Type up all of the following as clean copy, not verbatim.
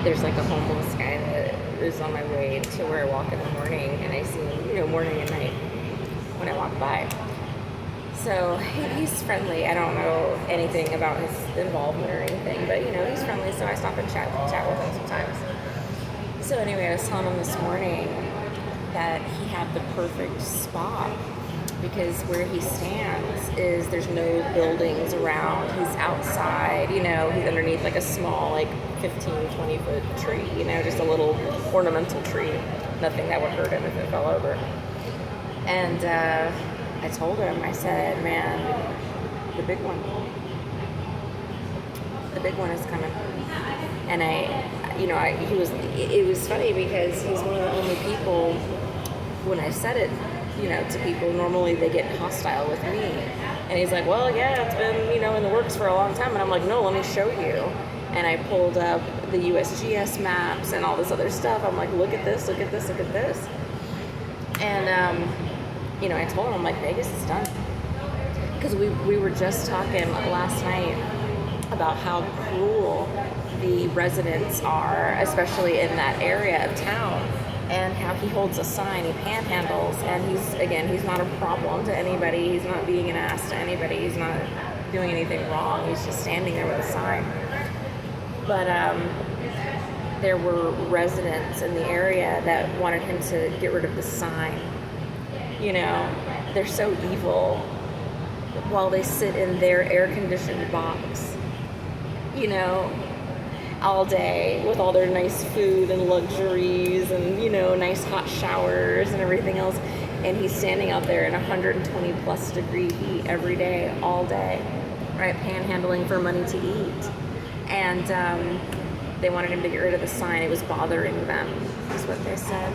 there's like a homeless guy that is on my way to where I walk in the morning, and I see him, morning and night when I walk by. So he's friendly. I don't know anything about his involvement or anything, but he's friendly, so I stop and chat with him sometimes. So anyway, I was telling him this morning that he had the perfect spot, because where he stands is there's no buildings around. He's outside, he's underneath like a small, like 15, 20 foot tree, just a little ornamental tree. Nothing that would hurt him if it fell over. And I told him, I said, man, the big one is coming. And it was funny because he's one of the only people, when I said it, to people, normally they get hostile with me. And he's like, well, yeah, it's been, in the works for a long time. And I'm like, no, let me show you. And I pulled up the USGS maps and all this other stuff. I'm like, look at this, look at this, look at this. And, I told him, I'm like, Vegas is done. Because we were just talking last night about how cruel the residents are, especially in that area of town, and how he holds a sign, he panhandles, and he's not a problem to anybody, he's not being an ass to anybody, he's not doing anything wrong, he's just standing there with a sign. But there were residents in the area that wanted him to get rid of the sign. They're so evil while they sit in their air-conditioned box, all day with all their nice food and luxuries and, nice hot showers and everything else. And he's standing out there in 120 plus degree heat every day, all day, right? Panhandling for money to eat. And they wanted him to get rid of the sign. It was bothering them, is what they said.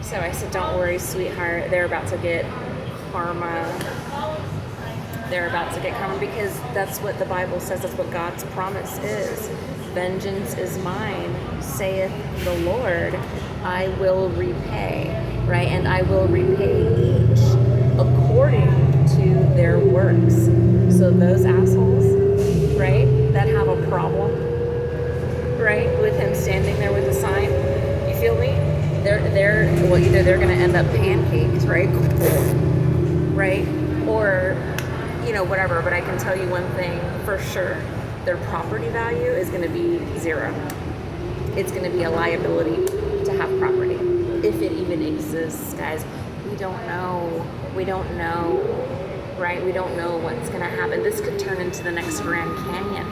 So I said, don't worry, sweetheart. They're about to get karma. They're about to get karma, because that's what the Bible says. That's what God's promise is. Vengeance is mine, saith the Lord. I will repay, right? And I will repay each according to their works. So those assholes, right, that have a problem, right, with him standing there with a sign, you feel me? Either they're going to end up pancaked, right? Right? Or, whatever. But I can tell you one thing for sure. Their property value is going to be zero. It's going to be a liability to have property. If it even exists, guys. We don't know, right? We don't know what's going to happen. This could turn into the next Grand Canyon.